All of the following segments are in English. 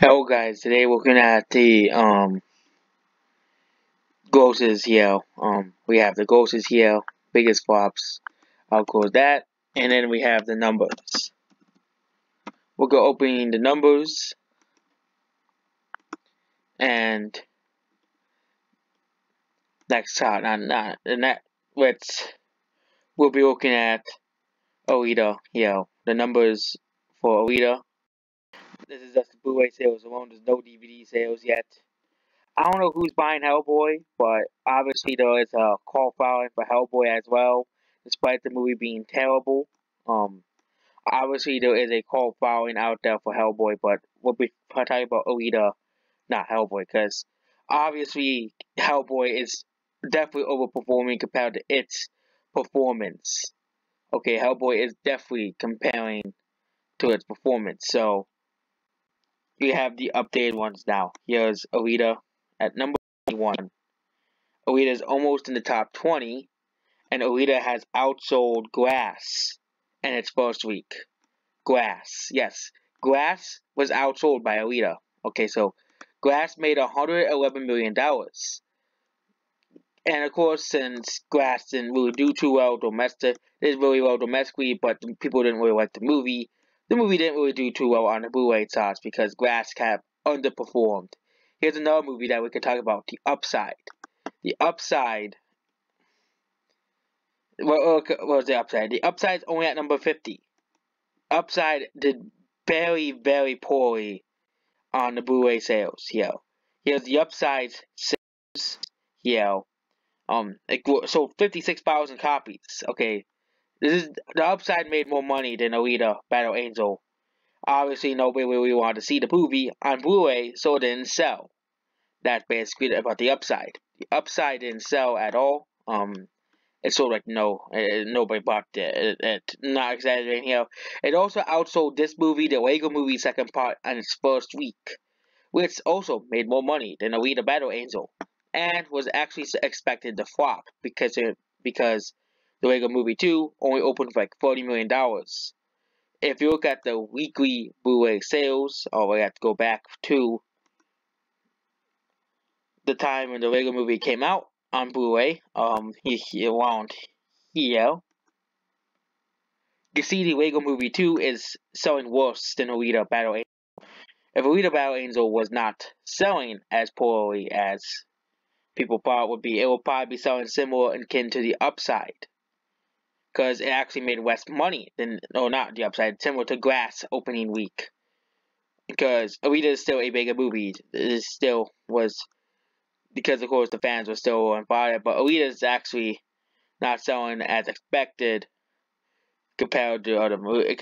Hello guys, today we're looking at the grosses here. We have the grosses here, biggest flops. I'll close that, and then we have the numbers. We'll go opening the numbers, and next chart, we'll be looking at Alita here. The numbers for Alita. This is just the Blu-ray sales alone. There's no DVD sales yet. I don't know who's buying Hellboy, but obviously there is a call following for Hellboy as well, despite the movie being terrible. Obviously there is a call following out there for Hellboy, but we'll be talking about Alita, not Hellboy, because obviously Hellboy is definitely overperforming compared to its performance. Okay, Hellboy is definitely comparing to its performance, so you have the updated ones now. Here's Alita at number 21. Alita is almost in the top 20, and Alita has outsold Glass in its first week. Glass, yes. Glass was outsold by Alita. Okay, so Glass made $111 million. And of course, since Glass didn't really do too well really well domestically, but people didn't really like the movie didn't really do too well on the Blu-ray charts because Glass kept underperformed. Here's another movie that we could talk about, The Upside. The Upside. What was the Upside? The Upside's only at number 50. Upside did very, very poorly on the Blu-ray sales here. Here's the Upside sales here. It sold 56,000 copies. Okay, the Upside made more money than Alita Battle Angel. Obviously, nobody really wanted to see the movie on Blu-ray, so it didn't sell. That's basically about the Upside. The Upside didn't sell at all. It sold like nobody bought it. Not exaggerating here. It also outsold this movie, the Lego Movie second part, on its first week, which also made more money than Alita Battle Angel, and was actually expected to flop because the Lego Movie 2 only opened for like $40 million. If you look at the weekly Blu-ray sales, we have to go back to the time when the Lego Movie came out on Blu-ray, around here. You see the Lego Movie 2 is selling worse than Alita Battle Angel. If Alita Battle Angel was not selling as poorly as people thought it would be, it will probably be selling similar and akin to the Upside. Because it actually made less money than, not the Upside, similar to Glass opening week. Because Alita is still a bigger movie. It still was, because of course the fans were still on fire, but Alita is actually not selling as expected compared to other movies.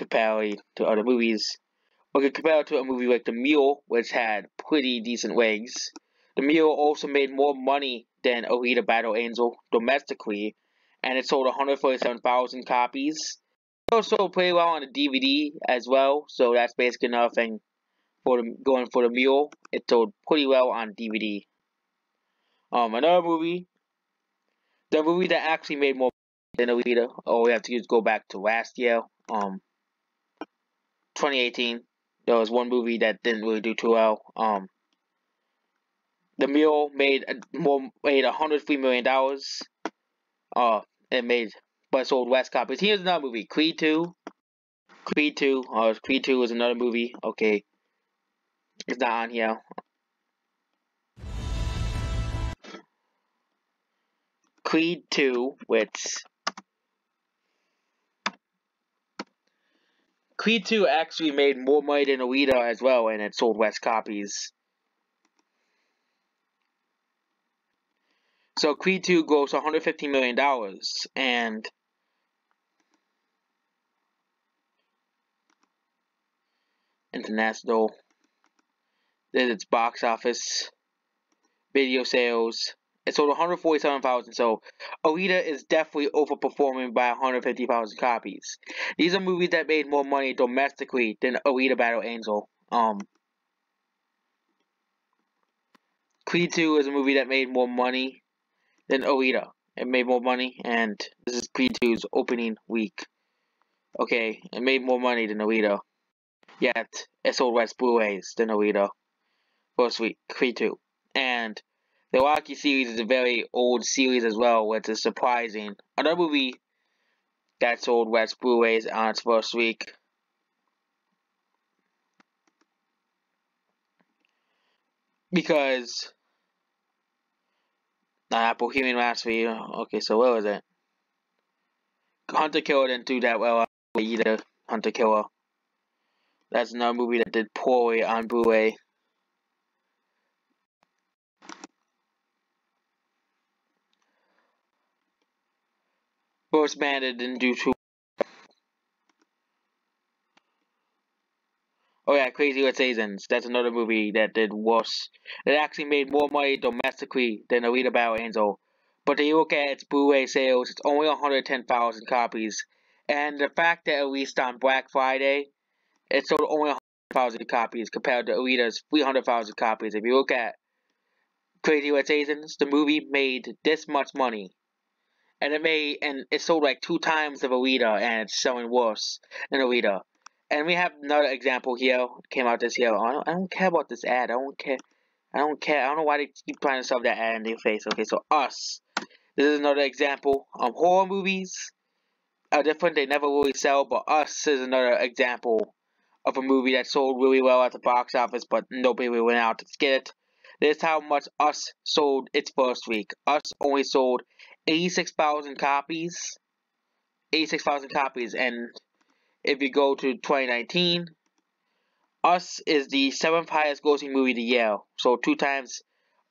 Okay, compared to a movie like The Mule, which had pretty decent legs. The Mule also made more money than Alita Battle Angel domestically, and it sold 147,000 copies. It also sold pretty well on the DVD as well, so that's basically another thing going for The Mule. It sold pretty well on DVD. Another movie, the movie that actually made more money than Alita. All we have to do is go back to last year, 2018. There was one movie that didn't really do too well. The Mule made $103 million. But sold less copies. Here's another movie, Creed 2. Creed 2 is another movie. Okay, it's not on here. Creed 2, Creed 2 actually made more money than Alita as well, and it sold less copies. So Creed 2 grossed $115 million, and international, then its box office, video sales, it sold 147,000, so Alita is definitely overperforming by 150,000 copies. These are movies that made more money domestically than Alita Battle Angel. Creed 2 is a movie that made more money than Alita. It made more money, and this is Creed 2's opening week. Okay, it made more money than Alita. Yet, it sold less Blu-rays than Alita. first week, Creed 2. And the Rocky series is a very old series as well, which is surprising. Another movie that sold West Blu-rays on its first week. Because Bohemian Rhapsody. Okay, so where was it? Hunter Killer didn't do that well either. Hunter Killer. That's another movie that did poorly on Blu-ray. First Man didn't do too. Oh yeah, Crazy Rich Asians. That's another movie that did worse. It actually made more money domestically than Alita Battle Angel. But if you look at its Blu-ray sales, it's only 110,000 copies. And the fact that at least on Black Friday, it sold only 100,000 copies compared to Alita's 300,000 copies. If you look at Crazy Rich Asians, the movie made this much money. And it sold like 2 times of Alita, and it's selling worse than Alita. And we have another example here. Came out this year. I don't care about this ad. I don't care. I don't know why they keep trying to shove that ad in their face. Okay, so Us. This is another example. Horror movies are different. They never really sell. But Us is another example of a movie that sold really well at the box office, but nobody really went out to get it. This is how much Us sold its first week. Us only sold 86,000 copies. 86,000 copies. And if you go to 2019, Us is the 7th highest grossing movie of the year. So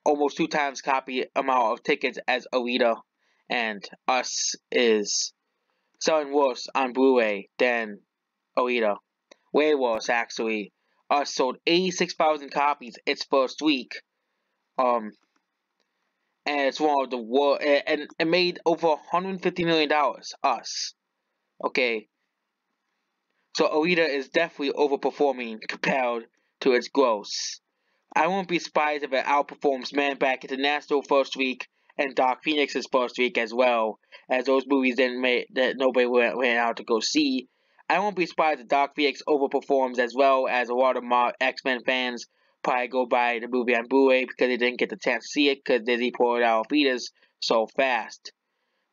almost 2 times copy amount of tickets as Alita. And Us is selling worse on Blu-ray than Alita. Way worse, actually. Us sold 86,000 copies its first week. And it's one of the worst. And it made over $150 million. Us. Okay. So Alita is definitely overperforming compared to its gross. I won't be surprised if it outperforms Man Back International first week and Dark Phoenix's first week as well, as those movies that nobody went out to go see. I won't be surprised if Dark Phoenix overperforms as well, as a lot of X-Men fans probably go buy the movie on Blu-ray because they didn't get the chance to see it because Disney poured out theaters so fast.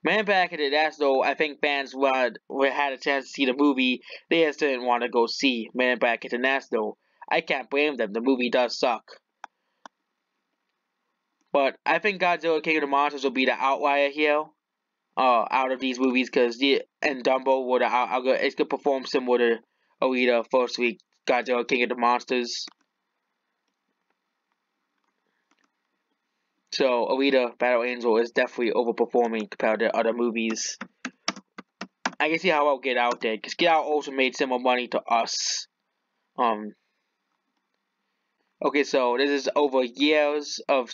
Man Back International, I think fans had a chance to see the movie. They just didn't want to go see Man Back International. I can't blame them. The movie does suck. But I think Godzilla King of the Monsters will be the outlier here. Out of these movies, because and Dumbo it's gonna perform similar to Alita first week. Godzilla King of the Monsters. So Alita Battle Angel is definitely overperforming compared to other movies. I can see how well Get Out did, because Get Out also made similar money to Us. Okay, so this is over years of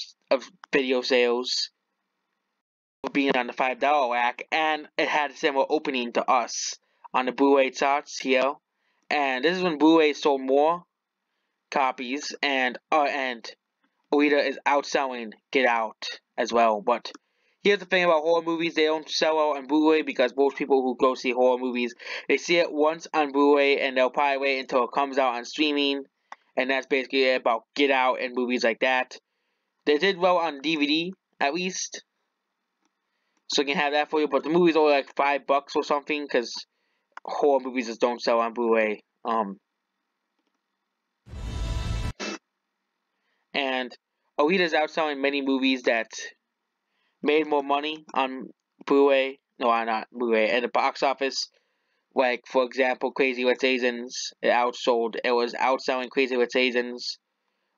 video sales being on the $5 rack, and it had a similar opening to Us on the Blu-ray charts here. And this is when Blu-ray sold more copies, and Alita is outselling Get Out as well. But here's the thing about horror movies: they don't sell out on Blu-ray because most people who go see horror movies, they see it once on Blu-ray, and they'll probably wait until it comes out on streaming. And that's basically it about Get Out and movies like that. They did well on DVD, at least. So you can have that for you. But the movie's only like $5 or something, because horror movies just don't sell on Blu-ray. And Alita's outselling many movies that made more money on Blu-ray. No, not Blu-ray. At the box office. Like, for example, Crazy Rich Asians. It was outselling Crazy Rich Asians.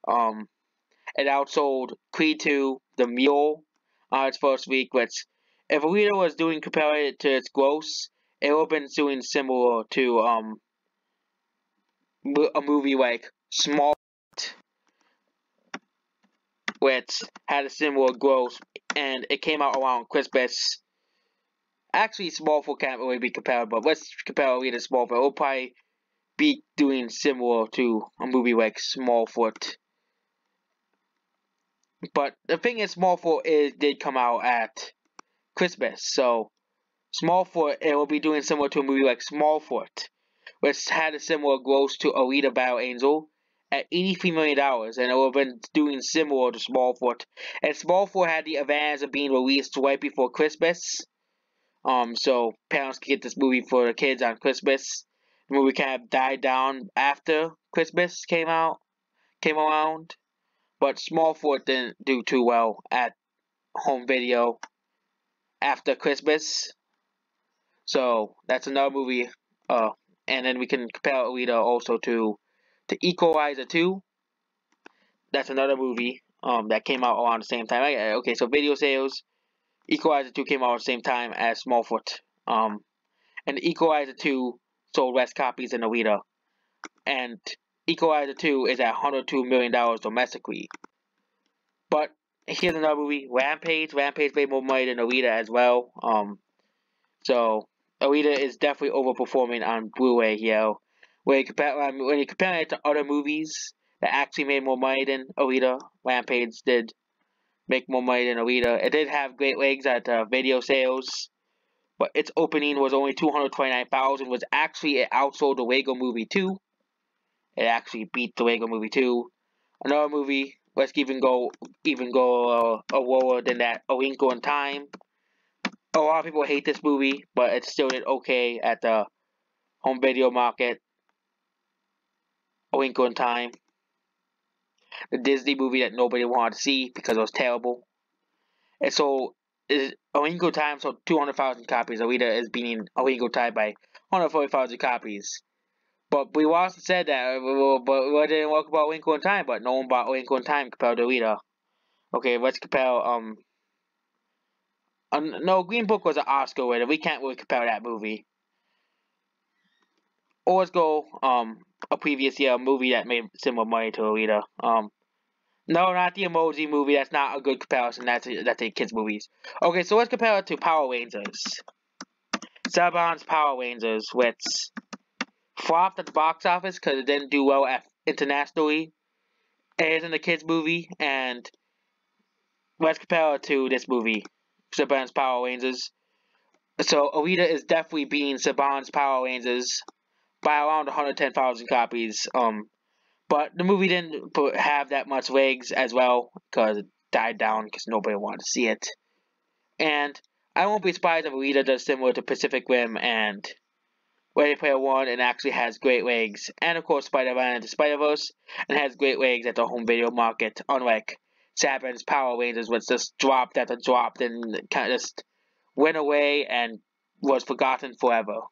It outsold Creed 2, The Mule, on its first week, which, if Alita was doing compared it to its gross, it would have been doing similar to, a movie like Small, which had a similar gross, and it came out around Christmas. Actually, Smallfoot can't really be compared, but let's compare Alita to Smallfoot. It will probably be doing similar to a movie like Smallfoot. But the thing is, Smallfoot did come out at Christmas, so Smallfoot, it will be doing similar to a movie like Smallfoot, which had a similar gross to Alita Battle Angel, at $83 million, and it would have been doing similar to Smallfoot. And Smallfoot had the advantage of being released right before Christmas. So parents could get this movie for the kids on Christmas. The movie kind of died down after Christmas came around. But Smallfoot didn't do too well at home video after Christmas. So that's another movie. And then we can compare Alita also to Equalizer 2. That's another movie that came out around the same time. Okay, so video sales, Equalizer 2 came out at the same time as Smallfoot. And Equalizer 2 sold less copies than Alita. And Equalizer 2 is at $102 million domestically. But here's another movie, Rampage. Rampage made more money than Alita as well. So Alita is definitely overperforming on Blu-ray here. When you compare it to other movies that actually made more money than Alita, Rampage did make more money than Alita. It did have great legs at video sales, but its opening was only 229,000. Was actually, it outsold the Lego Movie 2. It actually beat the Lego Movie 2. Another movie, let's even go lower than that, A Wrinkle in Time. A lot of people hate this movie, but it still did okay at the home video market. A Wrinkle in Time. The Disney movie that nobody wanted to see because it was terrible. And so, A Wrinkle in Time sold 200,000 copies. Alita is beating A Wrinkle in Time by 140,000 copies. But we also said that, but we didn't talk about A Wrinkle in Time, but no one bought A Wrinkle in Time compared to Alita. Okay, let's compare, no, Green Book was an Oscar winner. We can't really compare that movie. Or let's go, a previous year movie that made similar money to Alita. No, not the Emoji Movie. That's not a good comparison. That's a kids' movies. Okay, so let's compare it to Power Rangers. Saban's Power Rangers, which flopped at the box office because it didn't do well internationally. It isn't a kids' movie, and let's compare it to this movie, Saban's Power Rangers. So Alita is definitely beating Saban's Power Rangers by around 110,000 copies. But the movie didn't have that much legs as well because it died down because nobody wanted to see it. And I won't be surprised if Alita does similar to Pacific Rim and Ready Player One and actually has great legs. And of course Spider-Man and the Spider-Verse and has great legs at the home video market, unlike Saban's Power Rangers, which just dropped and kind of just went away and was forgotten forever.